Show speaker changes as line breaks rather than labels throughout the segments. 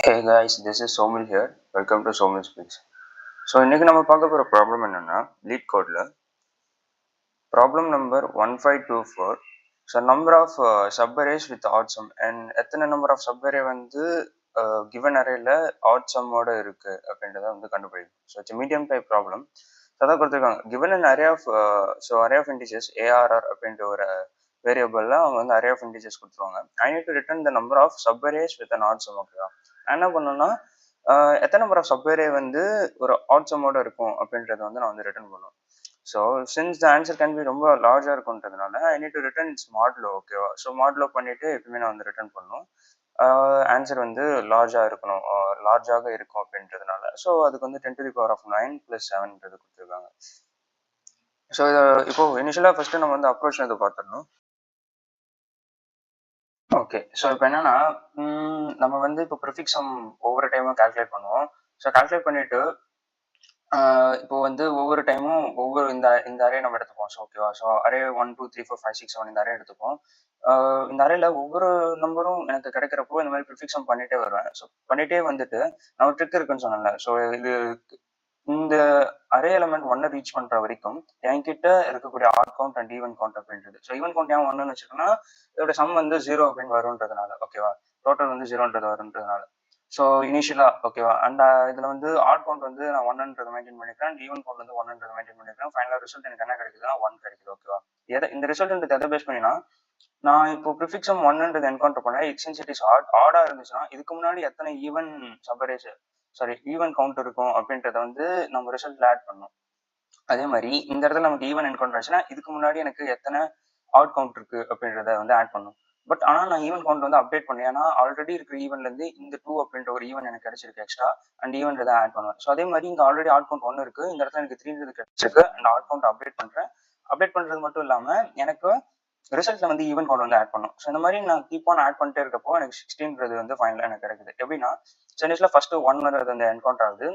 Hey guys, this is Somil here. Welcome to Somil Speaks. இன்னைக்கு நம்ம பார்க்க போகிற ப்ராப்ளம் என்னன்னா லீட் கோடில் problem number 1524. Number of subarrays with odd sum and எத்தனை நம்பர் ஆஃப் சப்அரே வந்து கிவன் அரேல ஆட் சம்மோட இருக்கு அப்படின்றத வந்து கண்டுபிடிக்கும். It's medium type problem. அதான் கொடுத்துருக்காங்க. Given and array of array of integers ARR அப்படின்ற ஒரு வேரியபிள்ல அவங்க வந்து அரே ஆஃப் இன்டிஜர்ஸ் கொடுத்துருவாங்க. I need to return the number of subarrays with an odd sum. ஓகேவா? நான் என்ன பண்ணணும்னா எத்தனை நம்பர் ஆஃப் சப்அரே வந்து ஒரு ஆட் சம்மோட இருக்கும் அப்படின்றத வந்து நான் வந்து ரிட்டர்ன் பண்ணுவேன். So since the answer can be ரொம்ப லார்ஜாக இருக்குன்றதுனால I need to return it's modulo. ஓகேவா? ஸோ மாட்லோ பண்ணிட்டு எப்பவுமே நான் வந்து ரிட்டர்ன் பண்ணணும். ஆன்சர் வந்து லார்ஜாக இருக்கணும், லார்ஜாக இருக்கும் அப்படின்றதுனால. ஸோ அதுக்கு வந்து 10⁻9 + 7 கொடுத்துருக்காங்க. ஸோ இப்போ இனிஷியலாக ஃபர்ஸ்ட் நம்ம வந்து அப்ரோச் இதை பார்த்துடணும். ஓகே. ஸோ இப்போ என்னன்னா நம்ம வந்து இப்போ ப்ரிஃபிக்ஸ் சம் ஒவ்வொரு டைமும் கால்குலேட் பண்ணுவோம். ஸோ கால்குலேட் பண்ணிட்டு இப்போ வந்து ஒவ்வொரு டைமும் ஒவ்வொரு இந்த அரே நம்ம எடுத்துப்போம். ஸோ ஓகேவா? ஸோ அரே 1 2 3 4 5 6 7 இந்த அரே எடுத்துப்போம். இந்த அரேல ஒவ்வொரு நம்பரும் எனக்கு கிடைக்கிறப்போ இந்த மாதிரி ப்ரிஃபிக்ஸ் சம் பண்ணிட்டே வருவேன். ஸோ பண்ணிட்டே வந்துட்டு நான் ஒரு ட்ரிக் இருக்குன்னு சொன்னேன்ல. ஸோ இது இந்த அரே எலிமெண்ட் 1 ரீச் பண்ற வரைக்கும் என்கிட்ட இருக்கக்கூடிய odd count and even count அப்படின்றது. ஸோ ஈவன் கவுண்ட் ஏன் 1ன்னு வச்சுக்கோன்னா இதோட சம் வந்து 0 அப்படின்னு வரும்ன்றதுனால. ஓகேவா? டோட்டல் வந்து 0ன்றது வரும்ன்றதுனால. ஸோ இனிஷியலா ஓகேவா? அண்ட் இதுல வந்து ஆட் கவுண்ட் வந்து நான் 1ன்றதை மெயின்டைன் பண்ணிக்கிறேன். அண்ட் ஈவன் கவுண்ட் வந்து 1ன்றதை மெயின்டைன் பண்ணிக்கிறேன். ஃபைனலா ரிசல்ட் எனக்கு என்ன கிடைக்குதுன்னா 1 கிடைக்குது. ஓகேவா? இந்த ரிசல்ட் எதை பேஸ் பண்ணினா நான் இப்போ ப்ரிஃபிக்ஸ் சம் 1ன்றது என்கவுண்டர் பண்ணேன். சின்ஸ் இட் இஸ் ஆடா இருந்துச்சுன்னா இதுக்கு முன்னாடி எத்தனை ஈவன் சப்பரேஸ் ஈவன் கவுண்ட் இருக்கும் அப்படின்றத வந்து நம்ம ரிசல்ட்ல ஆட் பண்ணணும். அதே மாதிரி இந்த இடத்துல நமக்கு ஈவன் என்கவுண்டர் ஆச்சுன்னா இதுக்கு முன்னாடி எனக்கு எத்தனை ஆட் கவுண்ட் இருக்கு அப்படின்றத வந்து ஆட் பண்ணும். பட் ஆனால் நான் ஈவன் கவுண்ட் வந்து அப்டேட் பண்ணேன். ஏன்னா ஆல்ரெடி இருக்கிற ஈவன்ல இருந்து இந்த 2 அப்படின்ற ஒரு ஈவன் எனக்கு கிடைச்சிருக்கு எக்ஸ்ட்ரா. அண்ட் ஈவன் தான் ஆட் பண்ணுவேன். ஸோ அதே மாதிரி இங்க ஆல்ரெடி ஆட் கவுண்ட் 1 இருக்கு. இந்த இடத்துல எனக்கு 3 கிடைச்சிருக்கு. அண்ட் ஆட் கவுண்ட் அப்டேட் பண்றேன். அப்டேட் பண்றது மட்டும் இல்லாம எனக்கு ரிசல்ட்ல வந்து ஈவன் கவுண்ட் வந்து ஆட் பண்ணும். ஸோ இந்த மாதிரி நான் கீப் ஆன் ஆட் பண்ணிட்டே இருக்கப்போ எனக்கு 16ன்றது வந்து ஃபைனலாக எனக்கு கிடைக்குது. எப்படின்னா சென்னிஸ்ல ஃபர்ஸ்ட் 1ன்றது வந்து என்கவுண்டர் ஆகுது.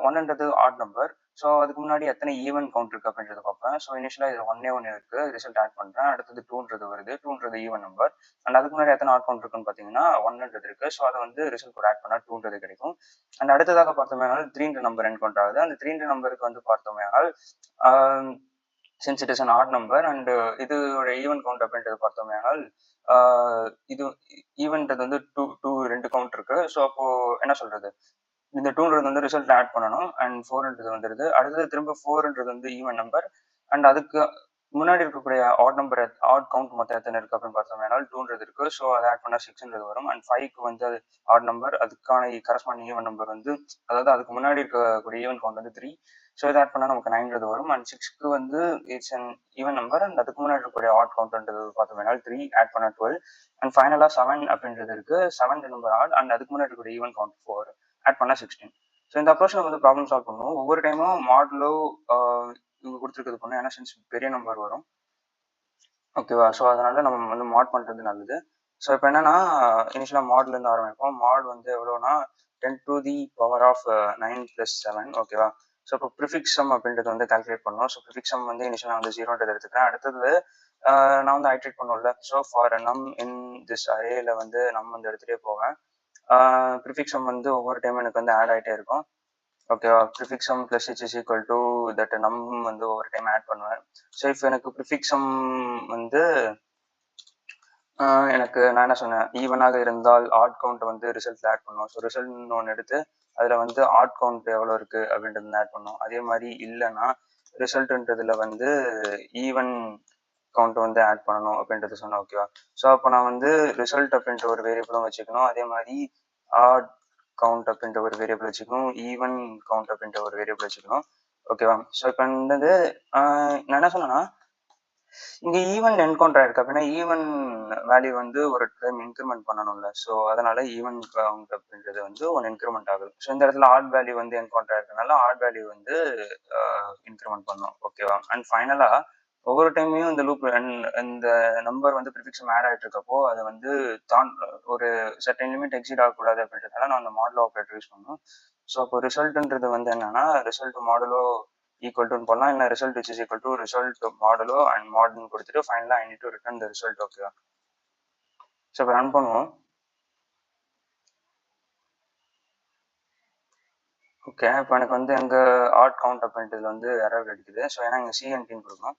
1ன்றது ஆட் நம்பர். ஸோ அதுக்கு முன்னாடி எத்தனை ஈவன் கவுண்ட் இருக்கு அப்படின்றத பார்ப்பேன். ஸோ இனிஷியலா இது 1 இருக்கு. ரிசல்ட் ஆட் பண்றேன். அடுத்தது 2ன்றது வருது. 2ன்றது ஈவன் நம்பர். அண்ட் அதுக்கு முன்னாடி எத்தனை ஆட் கவுண்ட் இருக்குன்னு பாத்தீங்கன்னா 1ன்றது இருக்கு. ஸோ அதை வந்து ரிசல்ட் கூட ஆட் பண்ணா 2ன்றது கிடைக்கும். அண்ட் அடுத்ததாக பார்த்தோமே 3ன்ற நம்பர் என்கவுண்டர் ஆகுது. அந்த 3ன்ற நம்பருக்கு வந்து பார்த்தோமே since it is an odd number and இதோட ஈவன் கவுண்ட் அப்படின்றது பார்த்தோமே ஆனால் இது ஈவன்றது வந்து டூ 2 கவுண்ட் இருக்கு. ஸோ அப்போ என்ன சொல்றது, இந்த 2ன்றது வந்து ரிசல்ட் ஆட் பண்ணணும். அண்ட் 4ன்றது வந்துருது. அடுத்தது திரும்ப 4ன்றது வந்து ஈவன் நம்பர். அண்ட் அதுக்கு முன்னாடி இருக்கக்கூடிய ஆட் நம்பர் ஆட் கவுண்ட் மொத்தம் எத்தனை இருக்கு அப்படின்னு பார்த்தோம்னா 2ன்றது இருக்கு. ஸோ அதை ஆட் பண்ணா 6ன்றது வரும். அண்ட் 5க்கு வந்து ஆட் நம்பர், அதுக்கான கரஸ்பாண்டிங் ஈவன் நம்பர் வந்து அதாவது அதுக்கு முன்னாடி இருக்கக்கூடிய ஈவன் கவுண்ட் வந்து 3. ஸோ இதை ஆட் பண்ணா நமக்கு 9ன்றது வரும். அண்ட் 6க்கு வந்து it's an even number. And அதுக்கு முன்னாடி இருக்கக்கூடிய ஆட் கவுண்ட்ன்றது பார்த்தோம்னா 3 ஆட் பண்ணா 12. அண்ட் ஃபைனலா 7 அப்படின்றது இருக்கு. 7 நம்பர் ஆட் அண்ட் அதுக்கு முன்னாடி இருக்கக்கூடிய ஈவன் கவுண்ட் 4 ஆட் பண்ணா 16. ஸோ இந்த அப்ரோச் நம்ம வந்து ப்ராப்ளம் சால்வ் பண்ணுவோம். ஒவ்வொரு டைமும் மாடலோ இவங்க கொடுத்துருக்கிறது பண்ணோம். ஏன்னா சின்ஸ் பெரிய நம்பர் வரும். ஓகேவா? ஸோ அதனால நம்ம வந்து மாட் பண்ணுறது நல்லது. ஸோ இப்போ என்னன்னா இனிஷியலாக மாட்லேருந்து ஆரம்பிப்போம். மாட் வந்து எவ்வளோனா 10⁻9 + 7. ஓகேவா? ஸோ இப்போ ப்ரிஃபிக்ஸ் சம் அப்படின்றது வந்து கால்குலேட் பண்ணோம். ஸோ ப்ரிஃபிக்ஸ் சம் வந்து இனிஷியலாக வந்து 0ன்றது எடுத்துக்கிறேன். அடுத்தது நான் வந்து ஐட்ரேட் பண்ணுவோம்ல. ஸோ ஃபார் நம் இன் திஸ் அரேல வந்து நம் வந்து எடுத்துகிட்டே போவேன். ப்ரிஃபிக்ஸ் சம் வந்து ஒவ்வொரு டைம் எனக்கு வந்து ஆட் ஆகிட்டே இருக்கும். ஓகேவா? ப்ரிஃபிக்ஸ் சம் ப்ளஸ் இச் இஸ் ஈக்குவல் டு தட் நம் வந்து ஒவ்வொரு டைம் ஆட் பண்ணுவேன். ஸோ இப்போ எனக்கு ப்ரிஃபிக்ஸ் சம் வந்து எனக்கு நான் என்ன சொன்னேன், ஈவனாக இருந்தால் ஆட் கவுண்ட் வந்து ரிசல்ட்ல ஆட் பண்ணுவோம். ஸோ ரிசல்ட்னு ஒன்று எடுத்து அதில் வந்து ஆட் கவுண்ட் எவ்வளோ இருக்கு அப்படின்றது ஆட் பண்ணுவோம். அதே மாதிரி இல்லைன்னா ரிசல்ட்ன்றதுல வந்து ஈவன் கவுண்ட் வந்து ஆட் பண்ணணும் அப்படின்றது சொன்னேன். ஓகேவா? ஸோ அப்போ நான் வந்து ரிசல்ட் அப்படின்ற ஒரு வேரியபிளும் வச்சுக்கணும். அதே மாதிரி ஆட் கவுண்ட் அப்படின்ற ஒரு வேரியபிள் வச்சுக்கணும். ஈவன் கவுண்ட் அப்படின்ற ஒரு வேரியபிள் வச்சுக்கணும். ஓகேவா? ஸோ இப்போ வந்து நான் என்ன சொன்னேன்னா இங்க ஈவன் என்கவுண்டர் ஆயிருக்கு அப்படின்னா ஈவன் வேல்யூ வந்து ஒரு டைம் இன்க்ரிமெண்ட் பண்ணணும்ல. ஸோ அதனால ஈவன் கவுண்ட் அப்படின்றது வந்து ஒன்று இன்க்ரிமெண்ட் ஆகுது. ஸோ இந்த இடத்துல ஆட் வேல்யூ வந்து என்கவுண்டர் ஆயிருக்கனால ஆட் வேல்யூ வந்து இன்க்ரிமெண்ட் பண்ணும். ஓகேவா? அண்ட் ஃபைனலா ஒவ்வொரு டைமையும் இந்த லூப் இந்த நம்பர் வந்து ப்ரிஃபிக்ஸ் ஆட் ஆகிட்டு இருக்கப்போ அது வந்து ஒரு சர்டன் லிமிட் எக்ஸிட் ஆகக்கூடாது அப்படின்றதுனால நான் அந்த மாடலோ ஆப்ரேட்டர் யூஸ் பண்ணணும். ஸோ அப்போ ரிசல்ட்ன்றது வந்து என்னன்னா ரிசல்ட் மாடலோ ஈக்குவல் டு போடலாம். இல்லை result which is equal to result modulo and மாடல்னு கொடுத்துட்டு ஃபைனலாக I need to return the result. ஓகேவா? ஸோ இப்போ ரன் பண்ணுவோம். ஓகே. இப்போ எனக்கு வந்து அங்க ஆட் கவுண்ட் அப்படின்ட்டு இதுல வந்து எரர் அடிக்குது. ஸோ ஏன்னா இங்க சிஎன்டின்னு குடுக்கணும்.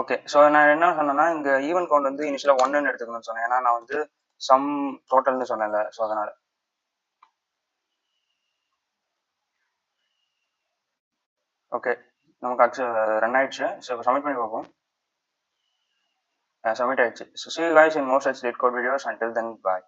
ஓகே. ஸோ நான் என்ன சொன்னேன்னா, இங்க ஈவன் கவுண்ட் வந்து இனிஷியலா 1ன்னு எடுத்துக்கணும்னு சொன்னேன். ஏன்னா நான் வந்து சம் டோட்டல்ன்னு சொன்னேன்ல. ஸோ அதனால. ஓகே. நமக்கு ரன் ஆயிடுச்சு. ஸோ இப்போ சப்மிட் பண்ணி பார்ப்போம். சப்மிட் ஆயிடுச்சு. So see you guys in more such LeetCode videos. Until then, bye.